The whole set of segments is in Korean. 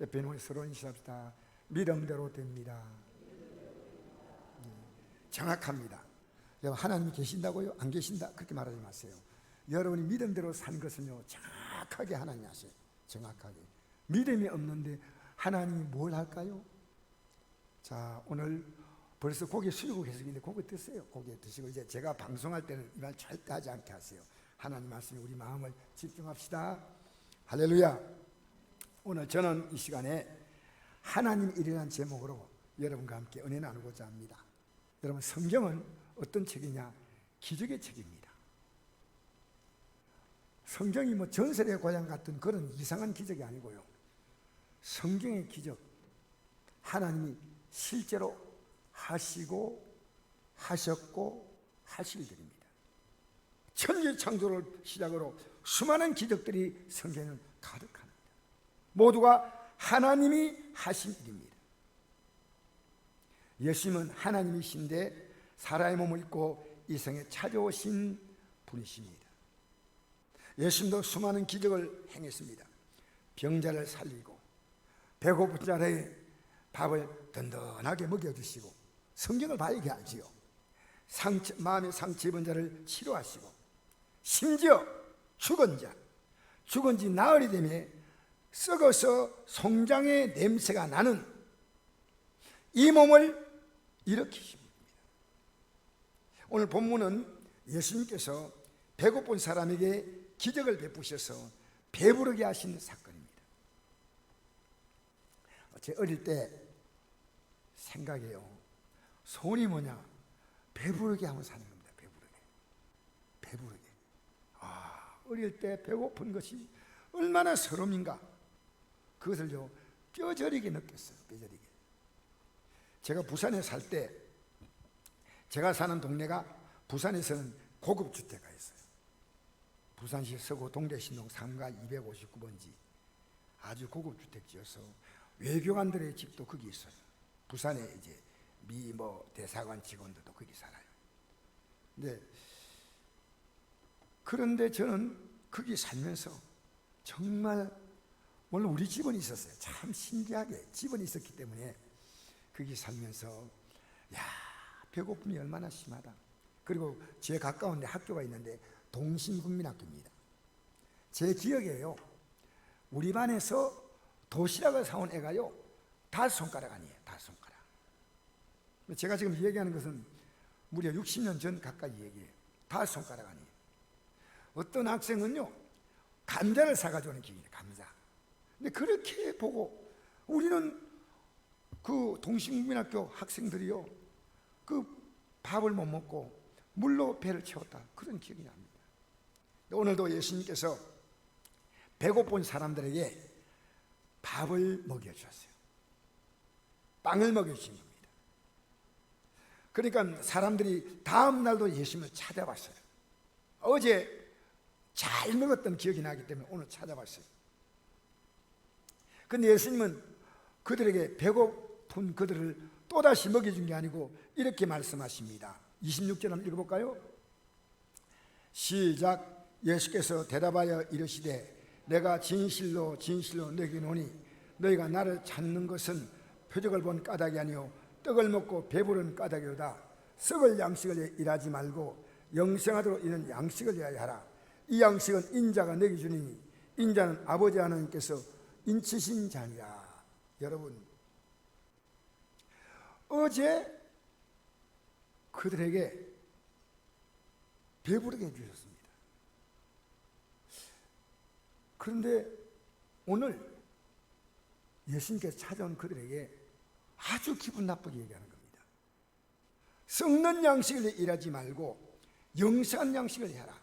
옆에 우리 서로 인사합시다. 믿음대로 됩니다. 정확합니다. 여러분, 하나님이 계신다고요? 안 계신다? 그렇게 말하지 마세요. 여러분이 믿음대로 산 것은요, 정확하게 하나님이 하세요. 정확하게. 믿음이 없는데 하나님이 뭘 할까요? 자, 오늘 벌써 고개 숙이고 계시는데 고개 드세요. 고개 드시고 이제 제가 방송할 때는 이 말 절대 하지 않게 하세요. 하나님 말씀에 우리 마음을 집중합시다. 할렐루야. 오늘 저는 이 시간에 하나님 일이라는 제목으로 여러분과 함께 은혜 나누고자 합니다. 여러분, 성경은 어떤 책이냐? 기적의 책입니다. 성경이 뭐 전설의 고향 같은 그런 이상한 기적이 아니고요, 성경의 기적, 하나님이 실제로 하시고 하셨고 하실 일입니다. 천지 창조를 시작으로 수많은 기적들이 성경에는 가득합니다. 모두가 하나님이 하신 일입니다. 예수님은 하나님이신데 사람의 몸을 입고 이 세상에 찾아오신 분이십니다. 예수님도 수많은 기적을 행했습니다. 병자를 살리고 배고픈 자에게 밥을 든든하게 먹여주시고, 성경을 봐야 알지요. 마음의 상처 입은 자를 치료하시고, 심지어 죽은 지 나흘이 되며 썩어서 송장의 냄새가 나는 이 몸을 일으키십니다. 오늘 본문은 예수님께서 배고픈 사람에게 기적을 베푸셔서 배부르게 하신 사건입니다. 제 어릴 때 생각해요. 소원이 뭐냐? 배부르게 하면 사는 겁니다. 배부르게. 어릴 때 배고픈 것이 얼마나 서름인가, 그것을요 뼈저리게 느꼈어요. 뼈저리게. 제가 부산에 살 때, 제가 사는 동네가 부산에서는 고급 주택가 있어요. 부산시 서구 동대신동 3가 259번지 아주 고급 주택지여서 외교관들의 집도 거기 있어요. 부산에 이제 미 대사관 직원들도 거기 살아요. 그런데 저는 거기 살면서 정말, 물론 우리 집은 있었어요. 참 신기하게 집은 있었기 때문에 거기 살면서 배고픔이 얼마나 심하다. 그리고 제 가까운 데 학교가 있는데 동신국민학교입니다. 제 기억에요, 우리 반에서 도시락을 사온 애가요 5손가락 아니에요. 5손가락. 제가 지금 얘기하는 것은 무려 60년 전 가까이 얘기해요. 5손가락 아니에요. 어떤 학생은요 감자를 사가지고 오는 기분이에요. 감자. 근데 그렇게 보고 우리는 그 동신국민학교 학생들이요 그 밥을 못 먹고 물로 배를 채웠다, 그런 기억이 납니다. 오늘도 예수님께서 배고픈 사람들에게 밥을 먹여주셨어요. 빵을 먹여주신 겁니다. 그러니까 사람들이 다음 날도 예수님을 찾아봤어요. 어제 잘 먹었던 기억이 나기 때문에 오늘 찾아봤어요. 그런데 예수님은 그들에게 배고픈 그들을 또다시 먹여준 게 아니고 이렇게 말씀하십니다. 26절 한번 읽어볼까요? 시작. 예수께서 대답하여 이르시되 내가 진실로 진실로 너희에게 이르노니 너희가 나를 찾는 것은 표적을 본 까닭이 아니요 떡을 먹고 배부른 까닭이로다. 썩을 양식을 일하지 말고 영생하도록 이는 양식을 일하여 하라. 이 양식은 인자가 너희에게 주니니 인자는 아버지 하나님께서 인치신 자니라. 여러분, 어제 그들에게 배부르게 해주셨습니다. 그런데 오늘 예수님께서 찾아온 그들에게 아주 기분 나쁘게 얘기하는 겁니다. 썩는 양식을 일하지 말고 영생한 양식을 해라.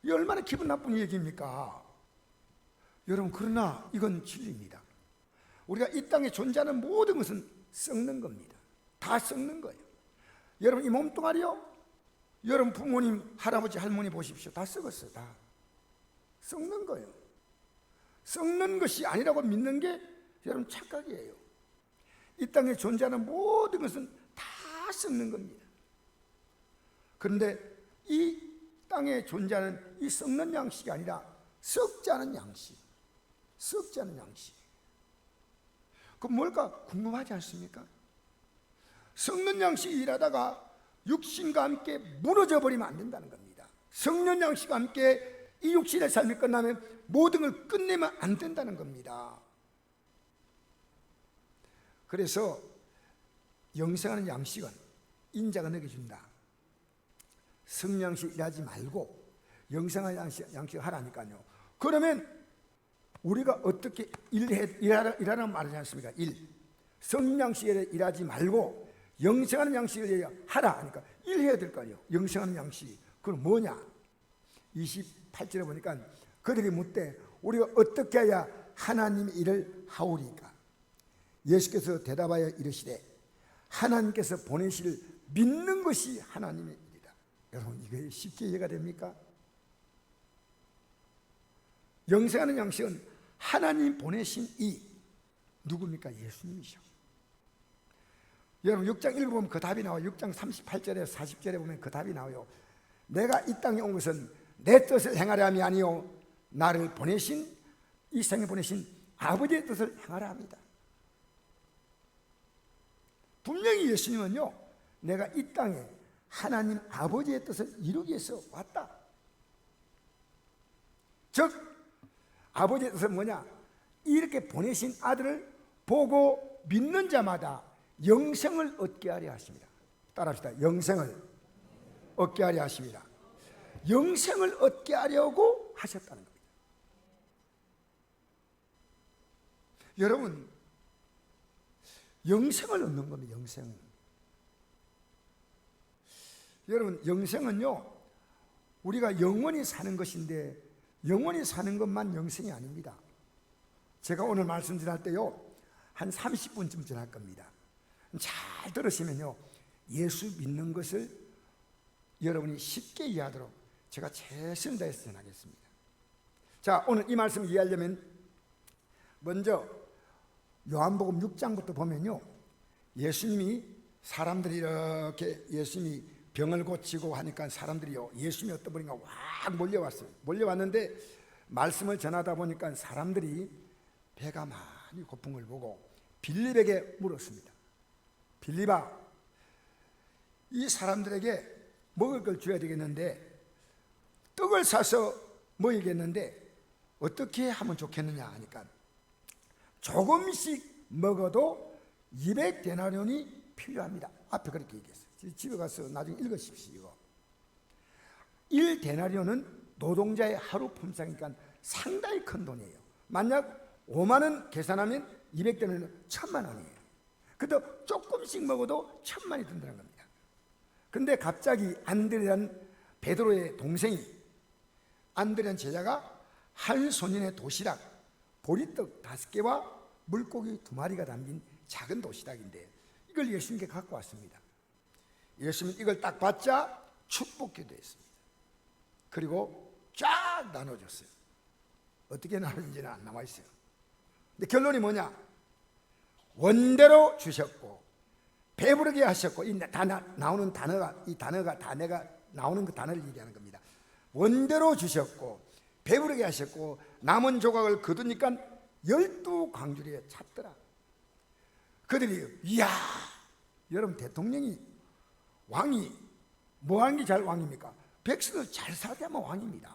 이 얼마나 기분 나쁜 얘기입니까? 여러분, 그러나 이건 진리입니다. 우리가 이 땅에 존재하는 모든 것은 썩는 겁니다. 다 썩는 거예요. 여러분, 이 몸뚱아리요, 여러분 부모님, 할아버지, 할머니 보십시오. 다 썩었어요. 다 썩는 거예요. 썩는 것이 아니라고 믿는 게 여러분 착각이에요. 이 땅에 존재하는 모든 것은 다 썩는 겁니다. 그런데 이 땅에 존재하는 이 썩는 양식이 아니라 썩지 않은 양식, 썩지 않은 양식. 그 뭘까 궁금하지 않습니까? 썩는 양식이 일하다가 육신과 함께 무너져 버리면 안 된다는 겁니다. 썩는 양식과 함께 이 육신의 삶이 끝나면 모든 걸 끝내면 안 된다는 겁니다. 그래서 영생하는 양식은 인자가 너에게 준다. 썩는 양식 일하지 말고 영생하는 양식을 하라니까요. 그러면 우리가 어떻게 일하라는 말이지 않습니까? 썩는 양식을 일하지 말고 영생하는 양식을 하라 하니까 일해야 될 거 아니에요. 영생하는 양식. 그건 뭐냐? 28절에 보니까 그들이 묻되 우리가 어떻게 해야 하나님의 일을 하오리까? 예수께서 대답하여 이르시되 하나님께서 보내실 믿는 것이 하나님의 일이다. 여러분 이게 쉽게 이해가 됩니까? 영생하는 양식은 하나님 보내신 이 누굽니까? 예수님이죠. 여러분 6장 읽어보면 그 답이 나와요. 6장 38절에 40절에 보면 그 답이 나와요. 내가 이 땅에 온 것은 내 뜻을 행하려 함이 아니요 나를 보내신 이 세상에 보내신 아버지의 뜻을 행하려 합니다. 분명히 예수님은요 내가 이 땅에 하나님 아버지의 뜻을 이루기 위해서 왔다. 즉 아버지의 뜻은 뭐냐? 이렇게 보내신 아들을 보고 믿는 자마다 영생을 얻게 하려 하십니다. 따라합시다. 영생을 얻게 하려 하십니다. 영생을 얻게 하려고 하셨다는 겁니다. 여러분 영생을 얻는 겁니다. 영생. 여러분 영생은요 우리가 영원히 사는 것인데 영원히 사는 것만 영생이 아닙니다. 제가 오늘 말씀 전할 때요 한 30분쯤 전할 겁니다. 잘 들으시면요 예수 믿는 것을 여러분이 쉽게 이해하도록 제가 최선을 다해서 전하겠습니다. 자, 오늘 이 말씀을 이해하려면 먼저 요한복음 6장부터 보면요 예수님이 사람들이 이렇게 예수님이 병을 고치고 하니까 사람들이요 예수님이 어떤 분인가 확 몰려왔어요. 몰려왔는데 말씀을 전하다 보니까 사람들이 배가 많이 고픈 걸 보고 빌립에게 물었습니다. 빌립아, 이 사람들에게 먹을 걸 줘야 되겠는데 떡을 사서 먹이겠는데 어떻게 하면 좋겠느냐 하니까 조금씩 먹어도 200데나리온이 필요합니다. 앞에 그렇게 얘기했어요. 집에 가서 나중에 읽으십시오. 이거 1데나리온은 노동자의 하루 품삯이니까 상당히 큰 돈이에요. 만약 5만 원 계산하면 200데나리온은 1000만 원이에요. 근데 조금씩 먹어도 1000만이 든다는 겁니다. 근데 갑자기 안드레라는 베드로의 동생이 안드레라는 제자가 한 소년의 도시락 보리떡 5개와 물고기 2마리가 담긴 작은 도시락인데 이걸 예수님께 갖고 왔습니다. 예수님은 이걸 딱 받자 축복기도 했습니다. 그리고 쫙 나눠줬어요. 어떻게 나눠진지는 안 나와 있어요. 근데 결론이 뭐냐? 원대로 주셨고 배부르게 하셨고 이 나오는 단어가 이 단어가 다 내가 나오는 그 단어를 얘기하는 겁니다. 원대로 주셨고 배부르게 하셨고 남은 조각을 거두니까 12광주리에 찼더라. 그들이 이야 여러분 대통령이 왕이 뭐 하는 게 잘 왕입니까? 백성을 잘 살게 하면 왕입니다.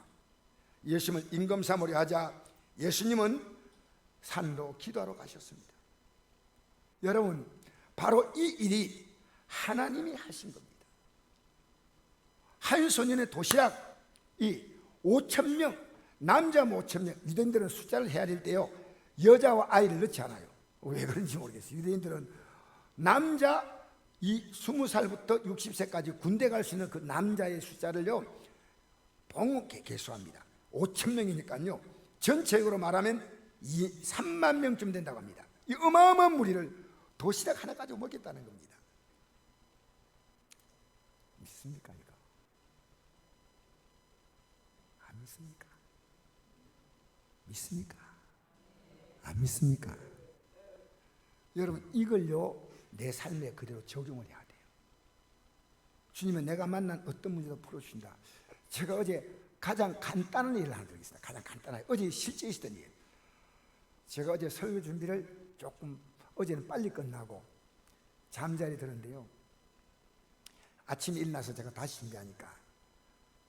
예수님을 임금 삼으려 하자 예수님은 산으로 기도하러 가셨습니다. 여러분 바로 이 일이 하나님이 하신 겁니다. 한 소년의 도시락이 5,000명 남자 5,000명 유대인들은 숫자를 헤아릴 때요 여자와 아이를 넣지 않아요. 왜 그런지 모르겠어요. 유대인들은 남자 이 20살부터 60세까지 군대 갈 수 있는 그 남자의 숫자를요 봉하게 계수합니다. 5,000명이니까요 전체적으로 말하면 3만 명쯤 된다고 합니다. 이 어마어마한 무리를 도시락 하나 가지고 먹겠다는 겁니다. 믿습니까 이거? 안 믿습니까? 믿습니까? 안 믿습니까? 여러분 이걸요 내 삶에 그대로 적용을 해야 돼요. 주님은 내가 만난 어떤 문제도 풀어주신다. 제가 어제 가장 간단한 일을 하나 드리겠습니다. 가장 간단하게 어제 실제 있었던 일. 제가 어제 설교 준비를 조금 어제는 빨리 끝나고 잠자리 들었는데요, 아침에 일어나서 제가 다시 준비하니까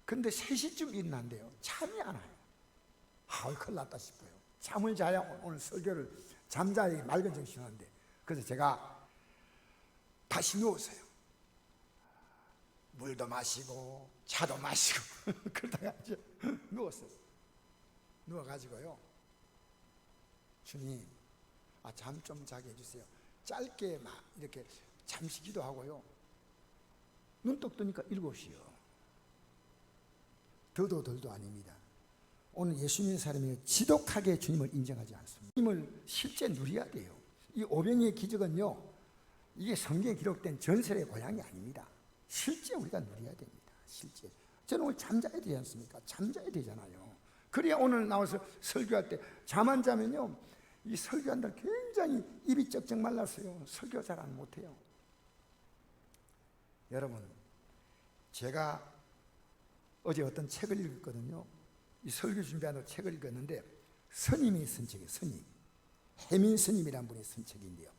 근데 3시쯤 일어난대요. 잠이 안 와요. 큰일 났다 싶어요. 잠을 자야 오늘 설교를 잠자리 맑은 정신이 하는데, 그래서 제가 다시 누웠어요. 물도 마시고 차도 마시고 그러다가 이제 누웠어요. 누워가지고요, 주님, 잠 좀 자게 해주세요. 짧게 막 이렇게 잠시 기도하고요, 눈 똑 뜨니까 7시요. 더도 덜도 아닙니다. 오늘 예수 믿는 사람이 지독하게 주님을 인정하지 않습니다. 주님을 실제 누려야 돼요. 이 오병이의 기적은요, 이게 성경에 기록된 전설의 고향이 아닙니다. 실제 우리가 누려야 됩니다. 실제. 저는 오늘 잠자야 되지 않습니까? 잠자야 되잖아요. 그래야 오늘 나와서 설교할 때 잠 안 자면요, 이 설교한들 굉장히 입이 쩍쩍 말랐어요. 설교 잘 안 못해요. 여러분, 제가 어제 어떤 책을 읽었거든요. 이 설교 준비하는 책을 읽었는데, 스님이 쓴 책이에요. 스님, 해민 스님이라는 분이 쓴 책인데요,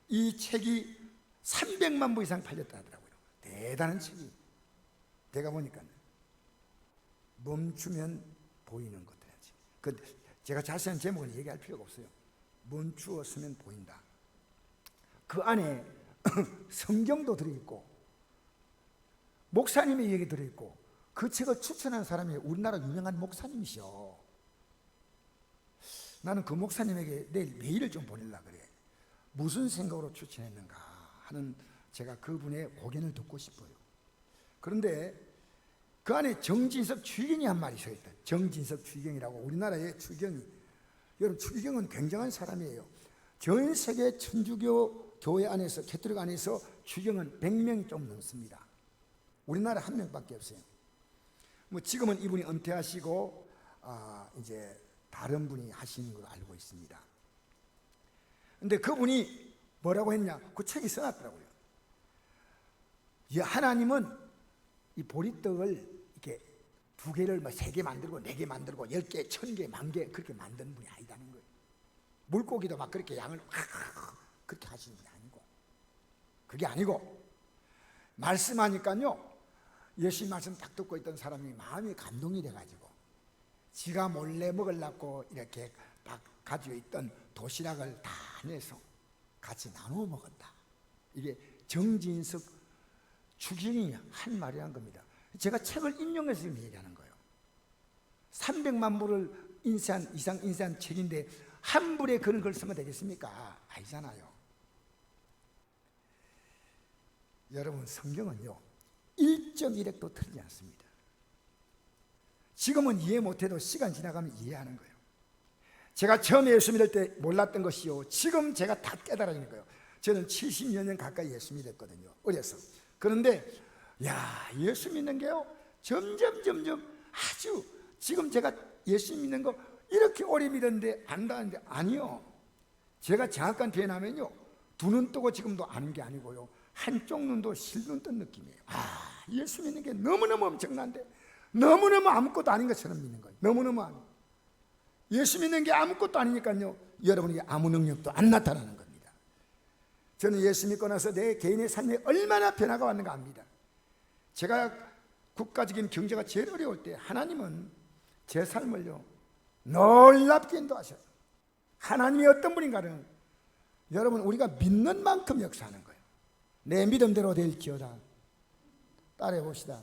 이 책이 300만 부 이상 팔렸다 하더라고요. 대단한 책이. 내가 보니까 멈추면 보이는 것들이지. 그 제가 자세한 제목은 얘기할 필요가 없어요. 멈추었으면 보인다. 그 안에 성경도 들어있고 목사님의 얘기 들어있고, 그 책을 추천한 사람이 우리나라 유명한 목사님이셔. 나는 그 목사님에게 내일 메일을 좀 보내려고 그래. 무슨 생각으로 추천했는가 하는, 제가 그분의 고견을 듣고 싶어요. 그런데 그 안에 정진석 추기경이 한 말이 있어요. 정진석 추기경이라고, 우리나라의 추기경이, 여러분 추기경은 굉장한 사람이에요. 전 세계 천주교 교회 안에서, 캐톨릭 안에서 추기경은 100명이 좀 넘습니다. 우리나라 한 명밖에 없어요. 뭐 지금은 이분이 은퇴하시고 이제 다른 분이 하시는 걸로 알고 있습니다. 근데 그분이 뭐라고 했냐, 그 책이 써놨더라고요. 하나님은 이 보리떡을 이렇게 2개를 3개 만들고 4개 만들고 10개, 1000개, 10,000개 그렇게 만드는 분이 아니다는 거예요. 물고기도 막 그렇게 양을 그렇게 하시는 분이 아니고, 그게 아니고, 말씀하니까요, 예수님 말씀 딱 듣고 있던 사람이 마음이 감동이 돼가지고 지가 몰래 먹으려고 이렇게 가지고 있던 도시락을 다 내서 같이 나누어 먹었다. 이게 정진석 추기경이 한 말이란 겁니다. 제가 책을 인용해서 지금 얘기하는 거예요. 300만 부를 이상 인쇄한 책인데 한 불에 그런 걸 쓰면 되겠습니까? 아니잖아요. 여러분, 성경은요 1.1획도 틀리지 않습니다. 지금은 이해 못해도 시간 지나가면 이해하는 거예요. 제가 처음에 예수 믿을 때 몰랐던 것이요, 지금 제가 다 깨달아지는 거예요. 저는 70여 년 가까이 예수 믿었거든요, 어려서. 그런데 예수 믿는 게요 점점 아주, 지금 제가 예수 믿는 거 이렇게 오래 믿었는데 안다는데, 아니요. 제가 정확한 표현하면요, 2눈 뜨고 지금도 아는 게 아니고요, 한쪽 눈도 실눈 뜬 느낌이에요. 예수 믿는 게 너무너무 엄청난데, 너무너무 아무것도 아닌 것처럼 믿는 거예요. 너무너무 예수 믿는 게 아무것도 아니니까요, 여러분에게 아무 능력도 안 나타나는 겁니다. 저는 예수 믿고 나서 내 개인의 삶에 얼마나 변화가 왔는가 합니다. 제가 국가적인 경제가 제일 어려울 때 하나님은 제 삶을요 놀랍게 인도하셔요. 하나님이 어떤 분인가는 여러분, 우리가 믿는 만큼 역사하는 거예요. 내 믿음대로 될지어다. 따라해 봅시다.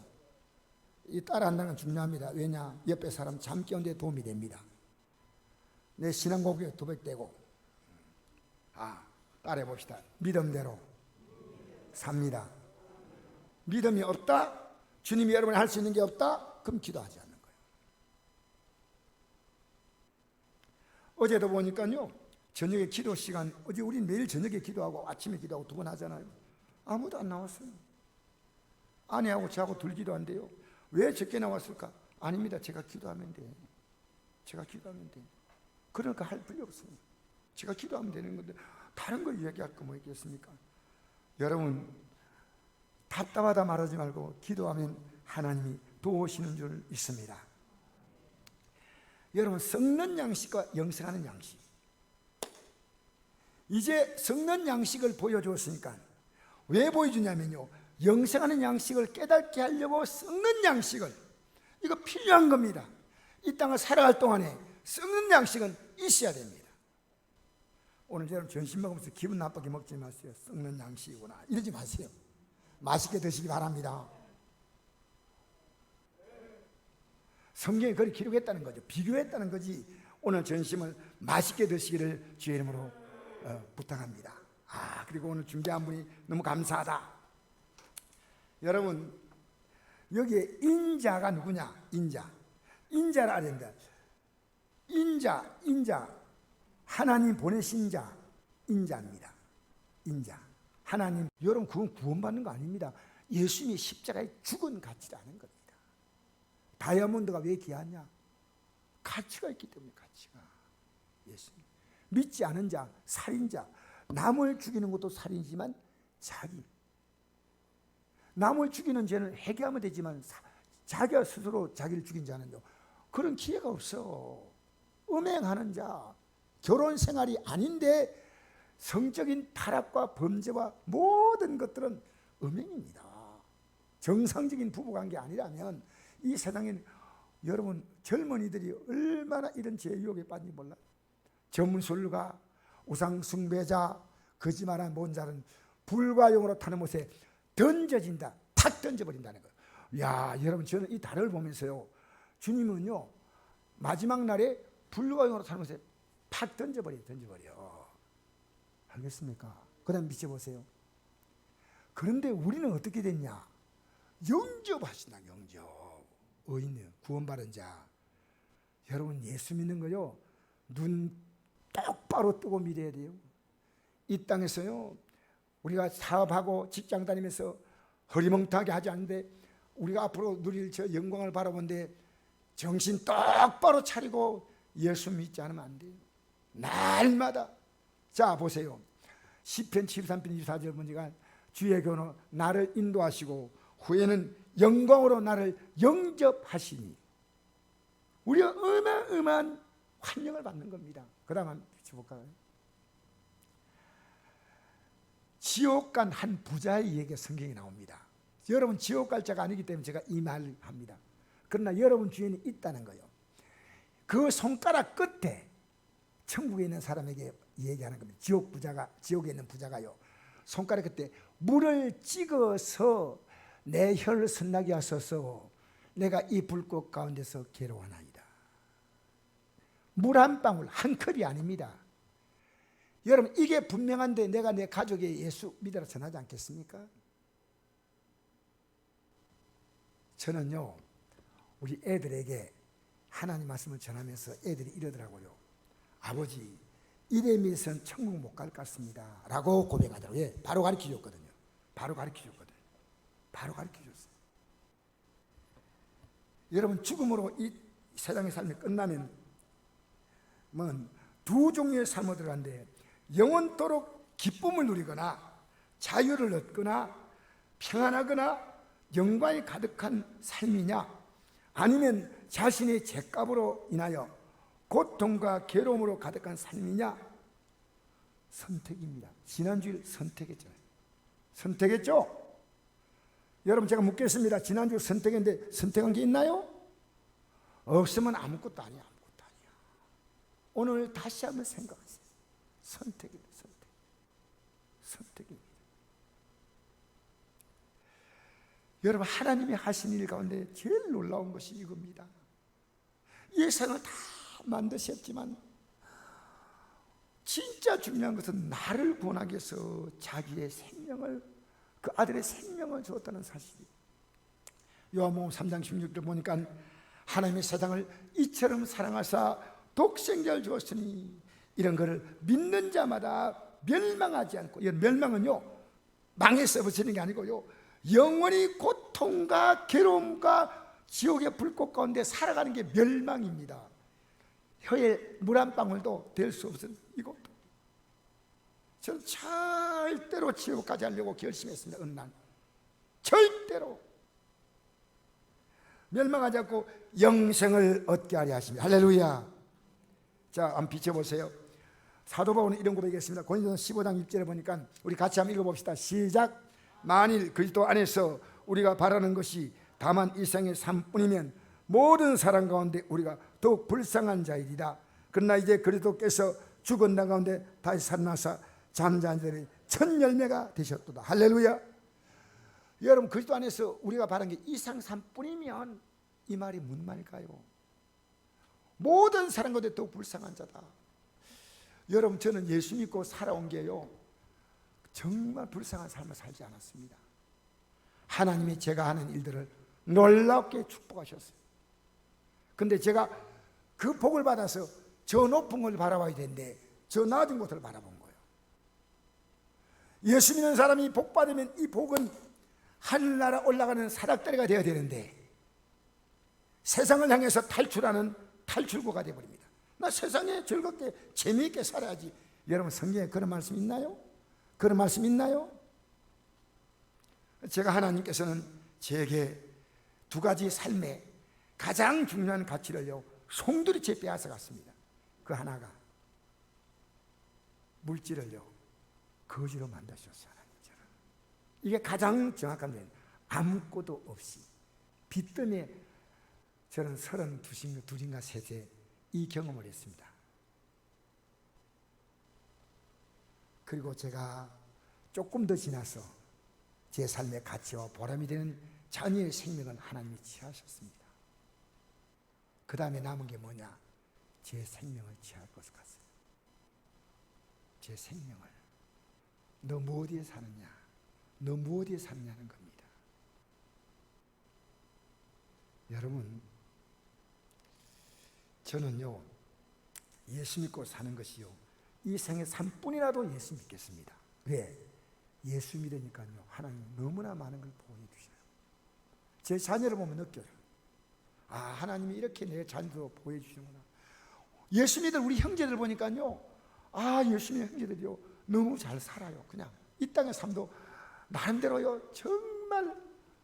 이 따라한다는 건 중요합니다. 왜냐? 옆에 사람 잠 깨우는 데 도움이 됩니다. 내 신앙 고백에 도백되고. 따라해 봅시다. 믿음대로 삽니다. 믿음이 없다? 주님이 여러분이 할 수 있는 게 없다? 그럼 기도하지 않는 거예요. 어제도 보니까요, 저녁에 기도 시간, 어제 우리 매일 저녁에 기도하고 아침에 기도하고 2번 하잖아요. 아무도 안 나왔어요. 아내하고 저하고 둘 기도한대요. 왜 적게 나왔을까? 아닙니다. 제가 기도하면 돼. 제가 기도하면 돼. 그러니까 할 필요 없어요. 제가 기도하면 되는 건데 다른 걸 이야기할 거 뭐 있겠습니까? 여러분, 답답하다 말하지 말고 기도하면 하나님이 도우시는 줄 믿습니다. 여러분, 썩는 양식과 영생하는 양식, 이제 섞는 양식을 보여주었으니까 왜 보여주냐면요, 영생하는 양식을 깨닫게 하려고 섞는 양식을, 이거 필요한 겁니다. 이 땅을 살아갈 동안에 섞는 양식은 있어야 됩니다. 오늘 여러분 점심 먹으면서 기분 나쁘게 먹지 마세요. 썩는 양식이구나 이러지 마세요. 맛있게 드시기 바랍니다. 성경에 그렇게 기록했다는 거죠. 비교했다는 거지. 오늘 점심을 맛있게 드시기를 주의 이름으로 부탁합니다. 그리고 오늘 준비한 분이 너무 감사하다. 여러분, 여기에 인자가 누구냐? 인자를 알아야 됩니다. 인자 하나님 보내신 자, 인자입니다. 인자 하나님, 여러분 그건 구원받는 거 아닙니다. 예수님이 십자가에 죽은 가치라는 겁니다. 다이아몬드가 왜 귀하냐? 가치가 있기 때문에. 가치가. 예수님 믿지 않은 자, 살인자, 남을 죽이는 것도 살인이지만 남을 죽이는 죄는 회개하면 되지만 자기가 스스로 자기를 죽인 자는요, 그런 기회가 없어. 음행하는 자, 결혼 생활이 아닌데 성적인 타락과 범죄와 모든 것들은 음행입니다. 정상적인 부부관계 아니라면 이 세상에 여러분 젊은이들이 얼마나 이런 죄 유혹에 빠진지 몰라요. 전문술가, 우상숭배자, 거짓말한 모자는 불과 영으로 타는 못에 던져진다. 탁 던져버린다는 거예요. 야, 여러분 저는 이 달을 보면서요, 주님은요 마지막 날에 불과 영으로 타는 못에 팍 던져버려. 알겠습니까? 그 다음 비춰보세요. 그런데 우리는 어떻게 됐냐? 영접하신다. 영접. 의인, 구원받은 자. 여러분 예수 믿는 거요, 눈 똑바로 뜨고 믿어야 돼요. 이 땅에서요, 우리가 사업하고 직장 다니면서 허리멍텅하게 하지 않는데 우리가 앞으로 누릴 저 영광을 바라보는데 정신 똑바로 차리고 예수 믿지 않으면 안 돼요. 날마다. 자 보세요. 시편 73편 24절 보니까 주의 교훈은 나를 인도하시고 후에는 영광으로 나를 영접하시니, 우리가 어마어마한 환영을 받는 겁니다. 그 다음 한번 비춰볼까요? 지옥 간 한 부자의 얘기가 성경에 나옵니다. 여러분 지옥 갈 자가 아니기 때문에 제가 이 말을 합니다. 그러나 여러분 주위에는 있다는 거예요. 그 손가락 끝에 천국에 있는 사람에게 얘기하는 겁니다. 지옥에 있는 부자가요, 손가락 끝에 물을 찍어서 내 혀를 선나게 하소서, 내가 이 불꽃 가운데서 괴로워하나이다. 물 한 방울, 한 컵이 아닙니다. 여러분 이게 분명한데 내가 내 가족에 예수 믿으라 전하지 않겠습니까? 저는요 우리 애들에게 하나님 말씀을 전하면서 애들이 이러더라고요. 아버지, 이래 믿어서는 천국 못 갈 것 같습니다 라고 고백하더라고요. 예, 바로 가르쳐줬거든요. 바로 가르쳐줬어요. 여러분 죽음으로 이 세상의 삶이 끝나면 두 종류의 삶으로 들어가는데, 영원토록 기쁨을 누리거나 자유를 얻거나 평안하거나 영광이 가득한 삶이냐, 아니면 자신의 죄값으로 인하여 고통과 괴로움으로 가득한 삶이냐. 선택입니다. 지난주에 선택했죠? 여러분 제가 묻겠습니다. 지난주 선택했는데 선택한 게 있나요? 없으면 아무것도 아니야. 오늘 다시 한번 생각하세요. 선택입니다. 선택입니다. 여러분 하나님이 하신 일 가운데 제일 놀라운 것이 이겁니다. 이 세상을 다 만드셨지만 진짜 중요한 것은 나를 구원하기 위해서 자기의 생명을, 그 아들의 생명을 주었다는 사실이. 요한복음 3장 16절 보니까 하나님의 세상을 이처럼 사랑하사 독생자를 주었으니 이런 것을 믿는 자마다 멸망하지 않고, 이 멸망은요 망해서 버리는 게 아니고요, 영원히 고통과 괴로움과 지옥의 불꽃 가운데 살아가는 게 멸망입니다. 혀에 물 한 방울도 될 수 없은 이것도. 저는 절대로 지옥까지 하려고 결심했습니다. 어느 날 절대로 멸망하지 않고 영생을 얻게 하려 하십니다. 할렐루야. 자, 한번 비춰보세요. 사도 바울은 이런 고백했습니다. 고린도서 15장 6절에 보니까 우리 같이 한번 읽어봅시다. 시작. 만일 그리스도 안에서 우리가 바라는 것이 다만 이 세상의 삶뿐이면 모든 사람 가운데 우리가 더욱 불쌍한 자이리라. 그러나 이제 그리스도께서 죽은 나 가운데 다시 살아나사 잠자는 자들의 첫 열매가 되셨도다. 할렐루야. 여러분, 그리스도 안에서 우리가 바라는 게 이 세상 삶뿐이면 이 말이 무슨 말일까요? 모든 사람 가운데 더욱 불쌍한 자다. 여러분, 저는 예수 믿고 살아온 게요, 정말 불쌍한 삶을 살지 않았습니다. 하나님이 제가 하는 일들을 놀랍게 축복하셨어요. 근데 제가 그 복을 받아서 저 높은 걸 바라봐야 되는데 저 낮은 곳을 바라본 거예요. 예수 믿는 사람이 복 받으면 이 복은 하늘나라 올라가는 사닥다리가 되어야 되는데 세상을 향해서 탈출하는 탈출구가 되어버립니다. 나 세상에 즐겁게 재미있게 살아야지. 여러분, 성경에 그런 말씀 있나요? 그런 말씀 있나요? 제가 하나님께서는 제게 두 가지 삶에 가장 중요한 가치를요, 송두리째 빼앗아 갔습니다. 그 하나가 물질을요 거지로 만드셨어요. 하나님처럼. 이게 가장 정확한 면, 아무것도 없이 빚 때문에 저는 32인가 3세 이 경험을 했습니다. 그리고 제가 조금 더 지나서 제 삶의 가치와 보람이 되는 자녀의 생명을 하나님이 취하셨습니다. 그 다음에 남은 게 뭐냐? 제 생명을 취할 것을 같아요. 제 생명을. 너 무엇에 사느냐? 너 무엇에 사느냐는 겁니다. 여러분, 저는요, 예수 믿고 사는 것이요, 이 생의 삶뿐이라도 예수 믿겠습니다. 왜? 예수 믿으니까요, 하나님 너무나 많은 걸 보여주셔요. 제 자녀를 보면 느껴요. 아, 하나님이 이렇게 내 자녀도 보여주시는구나. 예수 믿을 우리 형제들 보니까요, 아, 예수 믿는 형제들이요 너무 잘 살아요. 그냥 이 땅의 삶도 나름대로요 정말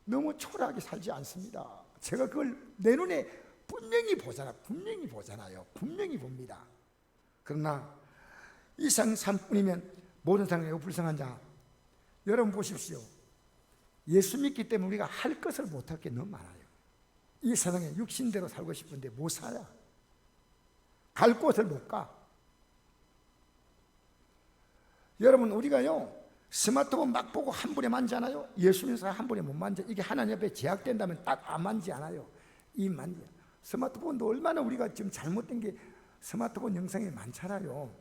너무 초라하게 살지 않습니다. 제가 그걸 내 눈에 분명히 보잖아요. 분명히 봅니다. 그러나 이 세상 삶뿐이면 모든 사람에게 불쌍한 자. 여러분 보십시오. 예수 믿기 때문에 우리가 할 것을 못할 게 너무 많아요. 이 세상에 육신대로 살고 싶은데 못 살아. 갈 곳을 못 가. 여러분, 우리가요 스마트폰 막 보고 한 번에 만지잖아요. 예수 믿는 사람 한 번에 못 만져. 이게 하나님 앞에 제약된다면 딱 안 만지 않아요. 이 만져. 스마트폰도 얼마나 우리가 지금 잘못된 게 스마트폰 영상이 많잖아요.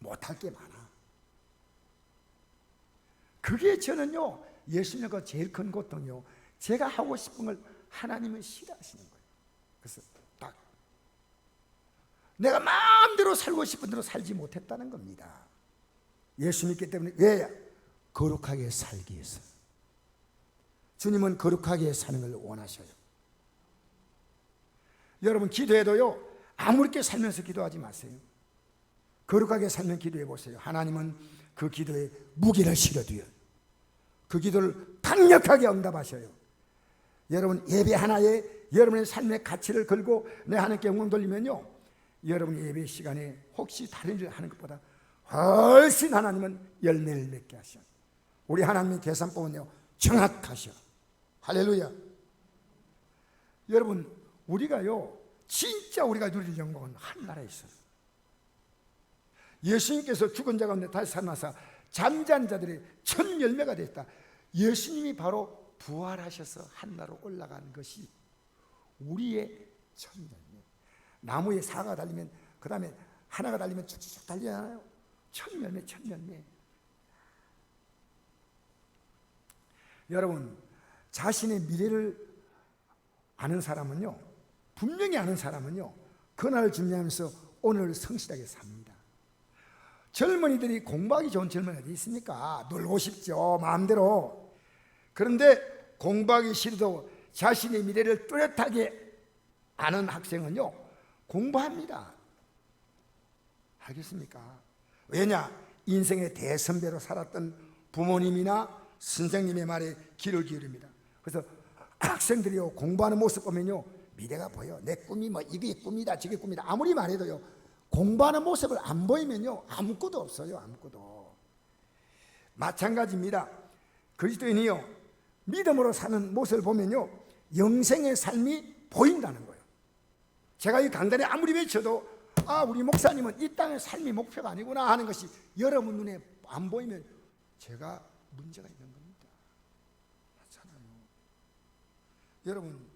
못할 게 많아. 그게 저는요 예수 믿는 거 제일 큰 고통이요, 제가 하고 싶은 걸 하나님은 싫어하시는 거예요. 그래서 딱 내가 마음대로 살고 싶은 대로 살지 못했다는 겁니다. 예수 믿기 때문에. 왜? 거룩하게 살기 위해서. 주님은 거룩하게 사는 걸 원하셔요. 여러분, 기도해도요 아무렇게 살면서 기도하지 마세요. 거룩하게 살면 기도해 보세요. 하나님은 그 기도에 무게를 실어줘요. 그 기도를 강력하게 응답하셔요. 여러분, 예배 하나에 여러분의 삶의 가치를 걸고 내 하나님께 영광 돌리면요, 여러분의 예배 시간에 혹시 다른 일을 하는 것보다 훨씬 하나님은 열매를 맺게 하셔. 우리 하나님의 계산법은요 정확하셔. 할렐루야. 여러분, 우리가요 진짜 우리가 누릴 영광은 하늘나라에 있어요. 예수님께서 죽은 자 가운데 다시 살아나서 잠자는 자들의 첫 열매가 됐다. 예수님이 바로 부활하셔서 하늘나라로 올라간 것이 우리의 첫 열매. 나무에 사과가 달리면 그 다음에 하나가 달리면 쭉쭉 달리잖아요. 첫 열매, 첫 열매. 여러분, 자신의 미래를 아는 사람은요, 분명히 아는 사람은요, 그날을 준비하면서 오늘을 성실하게 삽니다. 젊은이들이 공부하기 좋은 젊은이가 어디 있습니까? 놀고 싶죠, 마음대로. 그런데 공부하기 싫어도 자신의 미래를 뚜렷하게 아는 학생은요 공부합니다. 알겠습니까? 왜냐? 인생의 대선배로 살았던 부모님이나 선생님의 말에 귀를 기울입니다. 그래서 학생들이요 공부하는 모습 보면요 미래가 보여. 내 꿈이 뭐 이게 꿈이다 저게 꿈이다 아무리 말해도요 공부하는 모습을 안 보이면요 아무것도 없어요. 아무것도. 마찬가지입니다. 그리스도인이요 믿음으로 사는 모습을 보면요 영생의 삶이 보인다는 거예요. 제가 이 강단에 아무리 외쳐도 우리 목사님은 이 땅의 삶이 목표가 아니구나 하는 것이 여러분 눈에 안 보이면 제가 문제가 있는 겁니다. 맞잖아요. 여러분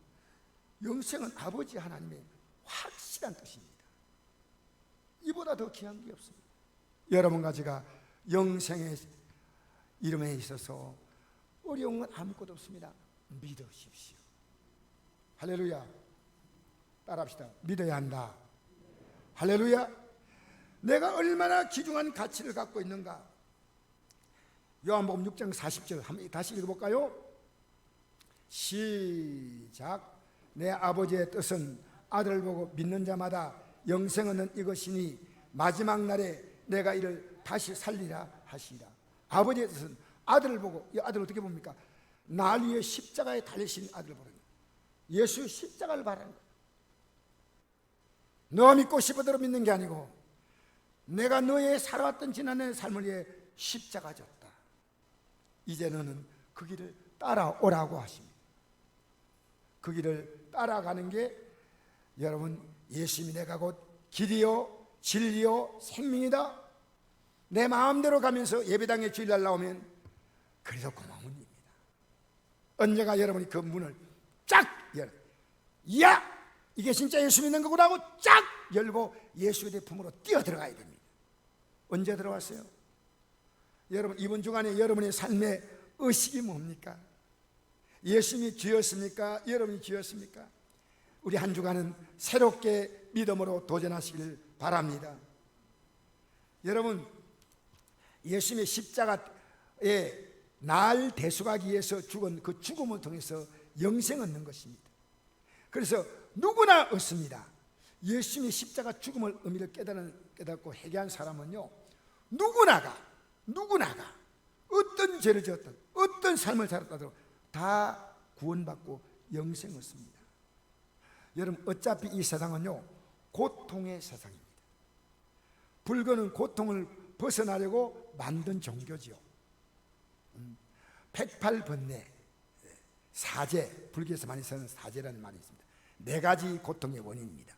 영생은 아버지 하나님의 확실한 뜻입니다. 이보다 더 귀한 게 없습니다. 여러분과 제가 영생의 이름에 있어서 어려운 건 아무것도 없습니다. 믿으십시오. 할렐루야. 따라합시다. 믿어야 한다. 할렐루야. 내가 얼마나 귀중한 가치를 갖고 있는가. 요한복음 6장 40절 한번 다시 읽어볼까요? 시작. 내 아버지의 뜻은 아들을 보고 믿는 자마다 영생 얻는 이것이니 마지막 날에 내가 이를 다시 살리라 하시라. 아버지의 뜻은 아들을 보고, 이 아들 어떻게 봅니까? 날 위해 십자가에 달리신 아들을 보는 거예요. 예수의 십자가를 바라는 거예요. 너 믿고 싶어대로 믿는 게 아니고 내가 너의 살아왔던 지난해 삶을 위해 십자가 졌다. 이제 너는 그 길을 따라오라고 하십니다. 그 길을 따라가는 게 여러분 예수님이 내가 곧 길이요 진리요 생명이다. 내 마음대로 가면서 예배당에 주일날 나오면 그래서 고마운 일입니다. 언제가 여러분이 그 문을 쫙 열어 야! 이게 진짜 예수 믿는 거구나 하고 쫙 열고 예수의 품으로 뛰어 들어가야 됩니다. 언제 들어왔어요? 여러분 이번 주간에 여러분의 삶의 의식이 뭡니까? 예수님이 주였습니까? 여러분이 주였습니까? 우리 한 주간은 새롭게 믿음으로 도전하시길 바랍니다. 여러분 예수님의 십자가에 날 대속하기 위해서 죽은 그 죽음을 통해서 영생 얻는 것입니다. 그래서 누구나 얻습니다. 예수님의 십자가 죽음을 의미를 깨닫고 회개한 사람은요 누구나가 어떤 죄를 지었든 어떤 삶을 살았다도 다 구원받고 영생 얻습니다. 여러분 어차피 이 세상은요 고통의 세상입니다. 불교는 고통을 벗어나려고 만든 종교지요. 108번뇌 사제, 불교에서 많이 쓰는 사제라는 말이 있습니다. 4가지 고통의 원인입니다.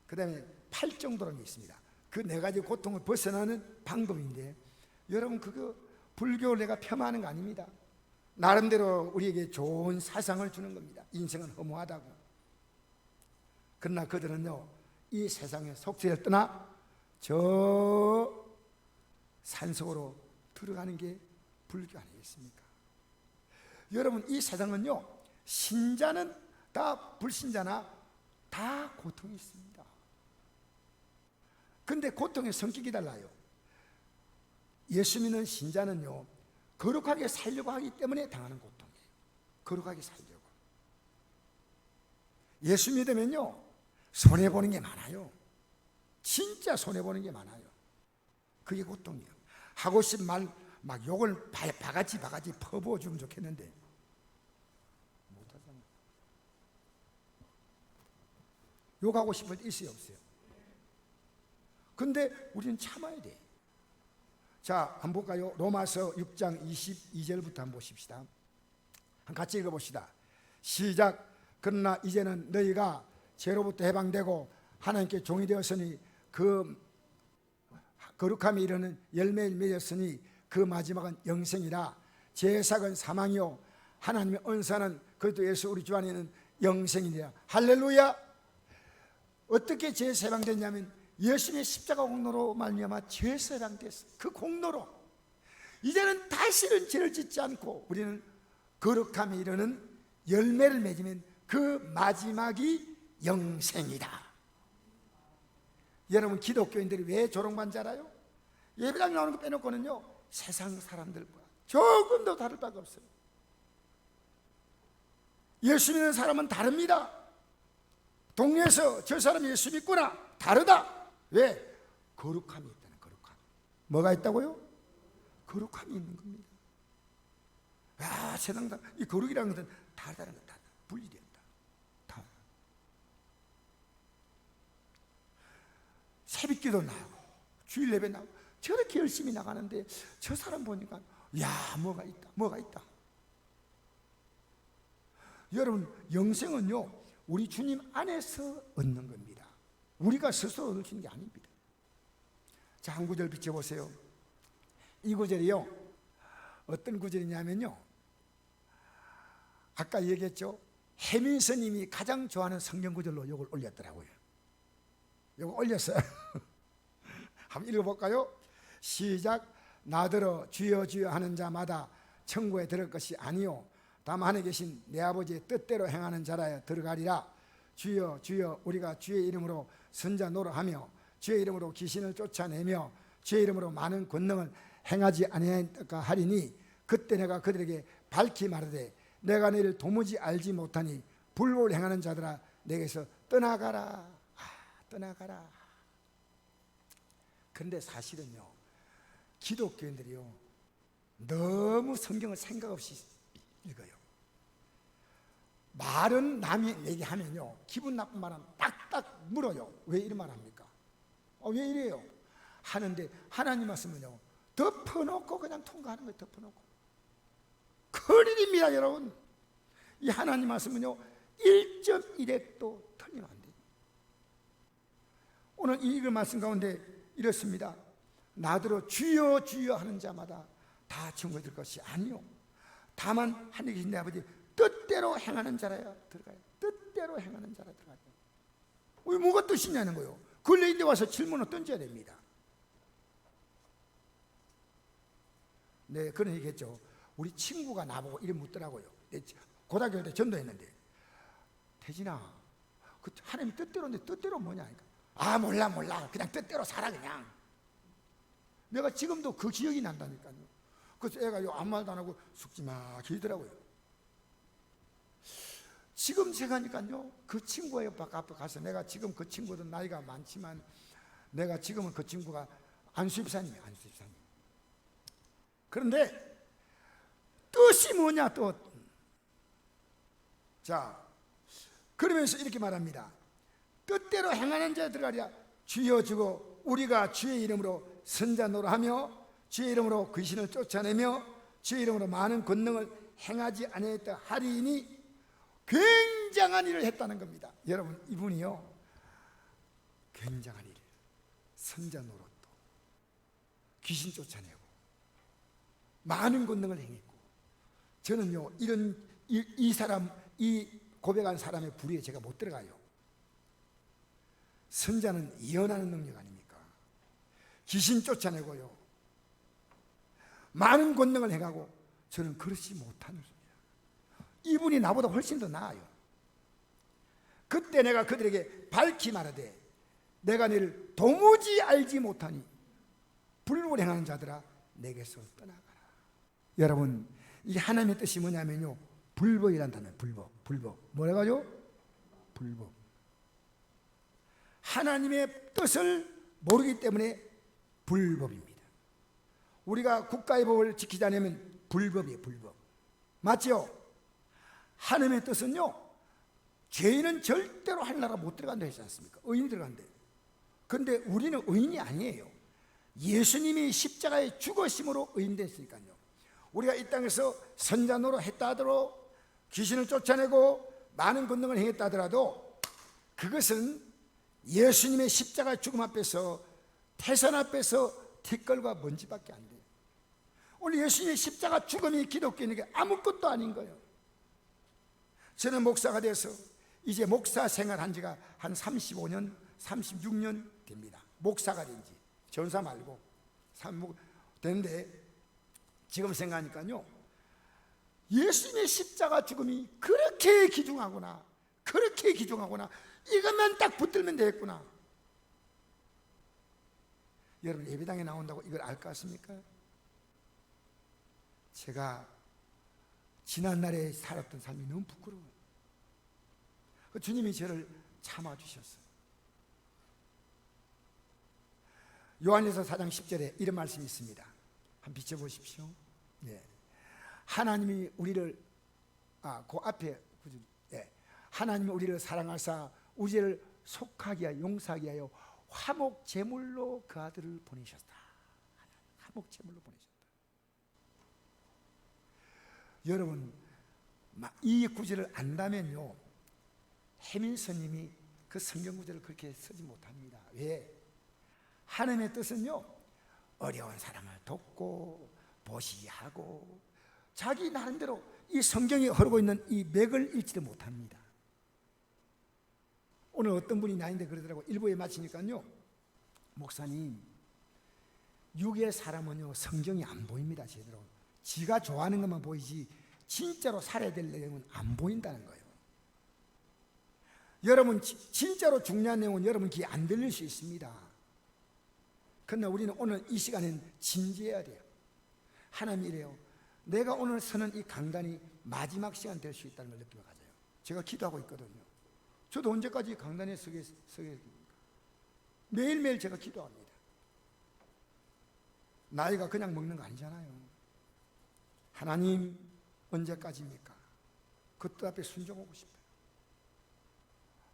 그 다음에 8정도라는 게 있습니다. 그 4가지 고통을 벗어나는 방법인데 여러분 그거 불교를 내가 폄하하는 거 아닙니다. 나름대로 우리에게 좋은 사상을 주는 겁니다. 인생은 허무하다고. 그러나 그들은요 이 세상의 속세를 떠나 저 산속으로 들어가는 게 불교 아니겠습니까? 여러분 이 세상은요 신자는 다 불신자나 다 고통이 있습니다. 근데 고통의 성격이 달라요. 예수 믿는 신자는요 거룩하게 살려고 하기 때문에 당하는 고통이에요. 거룩하게 살려고. 예수 믿으면요 손해보는 게 많아요. 진짜 손해보는 게 많아요. 그게 고통이에요. 하고 싶은 말 막 욕을 바가지 퍼부어주면 좋겠는데 못하잖아요. 욕하고 싶을 때 있어요 없어요? 근데 우리는 참아야 돼. 자 한번 볼까요? 로마서 6장 22절부터 한번 보십시다. 같이 읽어봅시다. 시작. 그러나 이제는 너희가 죄로부터 해방되고 하나님께 종이 되었으니 그 거룩함에 이르는 열매를 맺었으니 그 마지막은 영생이라. 죄삭은 사망이요 하나님의 은사는 그리스도 예수 우리 주 안에는 영생이니라. 할렐루야. 어떻게 죄에서 해방됐냐면 예수님의 십자가 공로로 말미암아 죄에서 해방됐어요. 그 공로로 이제는 다시는 죄를 짓지 않고 우리는 거룩함에 이르는 열매를 맺으면 그 마지막이 영생이다. 여러분 기독교인들이 왜 조롱만 잘해요? 예배당 나오는 거 빼놓고는요 세상 사람들과 조금도 다를 바가 없어요. 예수 믿는 사람은 다릅니다. 동네에서 저 사람이 예수 믿구나 다르다. 왜? 거룩함이 있다는 거룩함. 뭐가 있다고요? 거룩함이 있는 겁니다. 세상 이 거룩이라는 것은 다르다는 것, 다 분리된다. 다. 새벽기도 나가고 주일 예배 나가고 저렇게 열심히 나가는데 저 사람 보니까 야, 뭐가 있다. 여러분, 영생은요 우리 주님 안에서 얻는 겁니다. 우리가 스스로 얻을 수 있는 게 아닙니다. 자, 한 구절 비춰보세요. 이 구절이요, 어떤 구절이냐면요, 아까 얘기했죠. 해민 스님이 가장 좋아하는 성경 구절로 이걸 올렸더라고요. 이거 올렸어요. 한번 읽어볼까요? 시작. 나더러 주여 주여 하는 자마다 천국에 들어갈 것이 아니요 다만 하늘에 계신 내 아버지의 뜻대로 행하는 자라야 들어가리라. 주여 주여 우리가 주의 이름으로 선자 노릇하며 주의 이름으로 귀신을 쫓아내며 주의 이름으로 많은 권능을 행하지 아니할까 하리니 그때 내가 그들에게 밝히 말하되 내가 너희를 도무지 알지 못하니 불법을 행하는 자들아 내게서 떠나가라. 떠나가라. 그런데 사실은요, 기독교인들이요 너무 성경을 생각 없이 읽어요. 말은 남이 얘기하면요 기분 나쁜 말은 딱딱 물어요. 왜 이런 말 합니까? 왜 이래요? 하는데 하나님 말씀은요 덮어놓고 그냥 통과하는 거예요. 덮어놓고. 큰일입니다 여러분. 이 하나님 말씀은요 1.1핵도 틀리면 안 돼요. 오늘 이 읽을 말씀 가운데 이렇습니다. 나더러 주여 주여 하는 자마다 다 천국에 들 것이 아니요 다만 하늘에 계신 내 아버지 뜻대로 행하는 자라야 들어가요. 뜻대로 행하는 자라 들어가요. 왜 뭐가 뜻이냐는 거예요. 근래인데 와서 질문을 던져야 됩니다. 네, 그런 얘기했죠. 우리 친구가 나보고 이름 묻더라고요. 고등학교 때 전도했는데, 태진아, 그 하나님 뜻대로인데 뜻대로 뭐냐? 아 몰라 그냥 뜻대로 살아 그냥. 내가 지금도 그 기억이 난다니까요. 그래서 애가 아무 말도 안 하고 숙지마 기더라고요. 지금 생각하니까요 그 친구의 앞에 가서 내가 지금 그 친구도 나이가 많지만 내가 지금은 그 친구가 안수입사님이에요. 안수입사님. 그런데 뜻이 뭐냐 또. 자, 그러면서 이렇게 말합니다. 뜻대로 행하는 자 들어가랴. 주여 주고 우리가 주의 이름으로 선자 노릇하며 주의 이름으로 귀신을 쫓아내며 주의 이름으로 많은 권능을 행하지 아니했다 하리니 굉장한 일을 했다는 겁니다. 여러분, 이분이요 굉장한 일, 선자 노릇도 귀신 쫓아내고 많은 권능을 행했고, 저는요 이런 이 사람, 이 고백한 사람의 부류에 제가 못 들어가요. 선자는 예언하는 능력 아닙니까? 귀신 쫓아내고요 많은 권능을 행하고, 저는 그렇지 못하는 겁니다. 이분이 나보다 훨씬 더 나아요. 그때 내가 그들에게 밝히 말하되 내가 너를 도무지 알지 못하니 불법을 행하는 자들아 내게서 떠나가라. 여러분, 이 하나님의 뜻이 뭐냐면요 불법이란 단어예요. 불법. 뭐라고 하죠? 불법. 하나님의 뜻을 모르기 때문에 불법입니다. 우리가 국가의 법을 지키지 않으면 불법이에요. 불법. 맞죠? 하나님의 뜻은요 죄인은 절대로 하늘나라 못 들어간다 했지 않습니까? 의인이 들어간대. 그런데 우리는 의인이 아니에요. 예수님이 십자가에 죽으심으로 의인 됐으니까요. 우리가 이 땅에서 선자 노릇 했다 하더라도, 귀신을 쫓아내고 많은 권능을 행했다 하더라도 그것은 예수님의 십자가 죽음 앞에서, 태산 앞에서 티끌과 먼지밖에 안 돼요. 오늘 예수님의 십자가 죽음이 기독교인에게 아무것도 아닌 거예요. 저는 목사가 돼서 이제 목사 생활한 지가 한 35년, 36년 됩니다. 목사가 된 지. 전사 말고 됐는데 지금 생각하니까요 예수님의 십자가 죽음이 그렇게 귀중하구나, 이것만 딱 붙들면 되겠구나. 여러분, 예배당에 나온다고 이걸 알 것 같습니까? 제가 지난날에 살았던 삶이 너무 부끄러워요. 주님이 저를 참아주셨어요. 요한일서 4장 10절에 이런 말씀이 있습니다. 한번 비춰보십시오. 네. 하나님이 우리를 그 앞에 하나님이 우리를 사랑하사 우리를 속하게 하여 용서하게 하여 화목 제물로 그 아들을 보내셨다. 화목 제물로 보내셨다. 여러분, 이 구절을 안다면요, 해민 스님이 그 성경 구절을 그렇게 쓰지 못합니다. 왜? 하나님의 뜻은요, 어려운 사람을 돕고 보시하고 자기 나름대로 이 성경이 흐르고 있는 이 맥을 읽지도 못합니다. 오늘 어떤 분이 나인데 그러더라고. 일부에 마치니까요, 목사님, 육의 사람은요 성경이 안 보입니다. 제대로 지가 좋아하는 것만 보이지 진짜로 살아야 될 내용은 안 보인다는 거예요. 여러분, 진짜로 중요한 내용은 여러분 귀에 안 들릴 수 있습니다. 그러나 우리는 오늘 이 시간엔 진지해야 돼요. 하나님 이래요, 내가 오늘 서는 이 강단이 마지막 시간 될 수 있다는 걸 느끼고 가져요. 제가 기도하고 있거든요. 저도 언제까지 강단에 서겠습니까? 매일매일 제가 기도합니다. 나이가 그냥 먹는 거 아니잖아요. 하나님, 언제까지입니까? 그 뜻 앞에 순종하고 싶어요.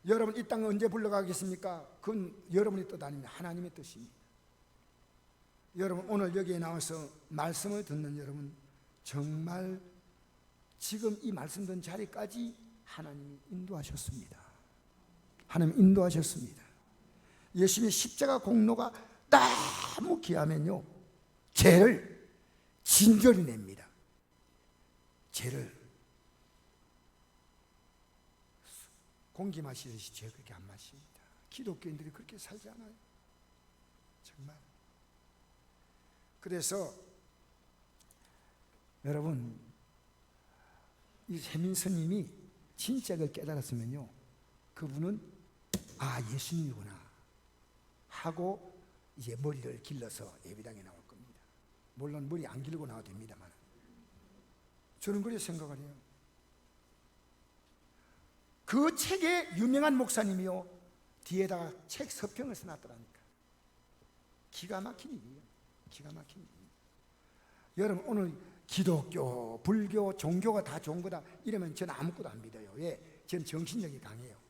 여러분, 이 땅에 언제 불러가겠습니까? 그건 여러분의 뜻 아닙니다. 하나님의 뜻입니다. 여러분, 오늘 여기에 나와서 말씀을 듣는 여러분, 정말 지금 이 말씀 듣는 자리까지 하나님이 인도하셨습니다. 하나님 인도하셨습니다. 예수님의 십자가 공로가 너무 귀하면요, 죄를 진절이 냅니다. 죄를 공기 마시듯이 죄 그렇게 안 마십니다. 기독교인들이 그렇게 살지 않아요. 정말. 그래서 여러분, 이 해민 스님이 진짜 그걸 깨달았으면요, 그분은 예수님이구나 하고 이제 머리를 길러서 예배당에 나올 겁니다. 물론 머리 안 길고 나와도 됩니다만, 저는 그렇게 생각을 해요. 그 책에 유명한 목사님이요, 뒤에다가 책 서평을 써놨더라니까. 기가 막힌 일이에요. 기가 막힌 일이에요. 여러분, 오늘 기독교, 불교, 종교가 다 좋은 거다 이러면 저는 아무것도 안 믿어요. 왜? 저는 정신력이 강해요.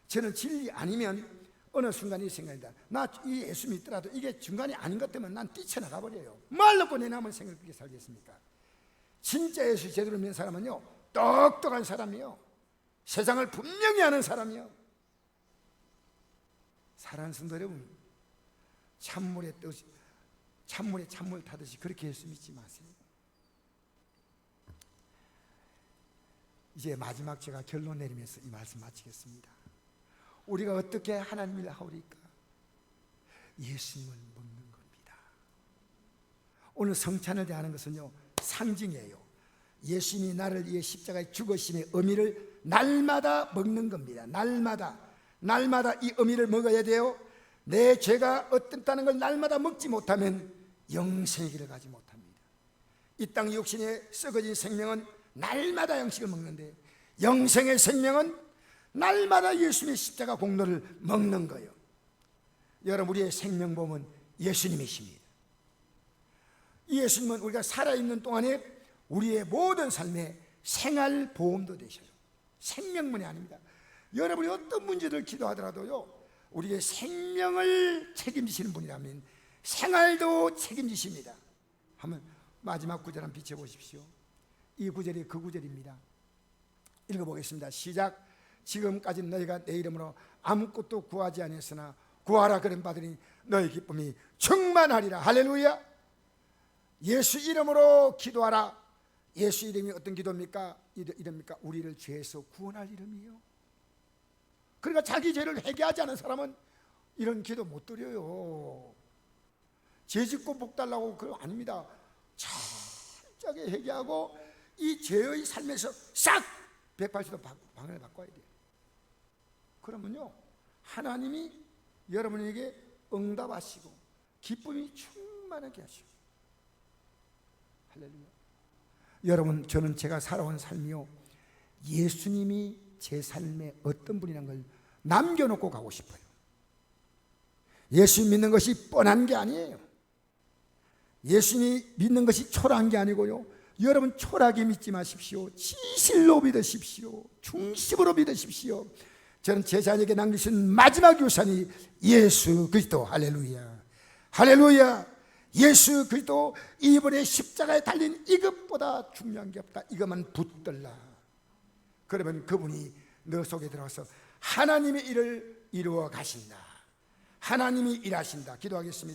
저는 진리 아니면 어느 순간 이 생각이다. 나 이 예수 믿더라도 이게 중간이 아닌 것 때문에 난 뛰쳐나가 버려요. 말 놓고 내 남은 생을 그렇게 살겠습니까? 진짜 예수 제대로 믿는 사람은요, 똑똑한 사람이요, 세상을 분명히 아는 사람이요. 사랑하는 성도 여러분, 찬물에 찬물 타듯이 그렇게 예수 믿지 마세요. 이제 마지막 제가 결론 내리면서 이 말씀 마치겠습니다. 우리가 어떻게 하나님을 하오리까? 예수님을 먹는 겁니다. 오늘 성찬을 대하는 것은요, 상징이에요. 예수님이 나를 위해 십자가에 죽으심의 의미를 날마다 먹는 겁니다. 날마다 이 의미를 먹어야 돼요. 내 죄가 어떻다는 걸 날마다 먹지 못하면 영생의 길을 가지 못합니다. 이 땅 육신의 썩어진 생명은 날마다 양식을 먹는데, 영생의 생명은 날마다 예수님의 십자가 공로를 먹는 거예요. 여러분, 우리의 생명보험은 예수님이십니다. 이 예수님은 우리가 살아있는 동안에 우리의 모든 삶의 생활보험도 되셔요. 생명만이 아닙니다. 여러분이 어떤 문제를 기도하더라도요, 우리의 생명을 책임지시는 분이라면 생활도 책임지십니다. 한번 마지막 구절 한번 비춰보십시오. 이 구절이 그 구절입니다. 읽어보겠습니다. 시작. 지금까지 너희가 내 이름으로 아무것도 구하지 아니했으나 구하라 그런 바들이 너희 기쁨이 충만하리라. 할렐루야. 예수 이름으로 기도하라. 예수 이름이 어떤 기도입니까? 이름입니까? 우리를 죄에서 구원할 이름이요. 그러니까 자기 죄를 회개하지 않은 사람은 이런 기도 못 드려요. 죄 짓고 복 달라고 그거 아닙니다. 철저하게 회개하고 이 죄의 삶에서 싹 180도 방향을 바꿔야 돼요. 그러면요, 하나님이 여러분에게 응답하시고 기쁨이 충만하게 하시고. 할렐루야. 여러분, 저는 제가 살아온 삶이요, 예수님이 제 삶의 어떤 분이란 걸 남겨놓고 가고 싶어요. 예수 믿는 것이 뻔한 게 아니에요. 예수님 믿는 것이 초라한 게 아니고요, 여러분 초라하게 믿지 마십시오. 진실로 믿으십시오. 중심으로 믿으십시오. 저는 제자에게 남기신 마지막 유산이 예수 그리스도. 할렐루야, 할렐루야. 예수 그리스도 이번에 십자가에 달린 이것보다 중요한 게 없다. 이것만 붙들라. 그러면 그분이 너 속에 들어와서 하나님의 일을 이루어 가신다. 하나님이 일하신다. 기도하겠습니다.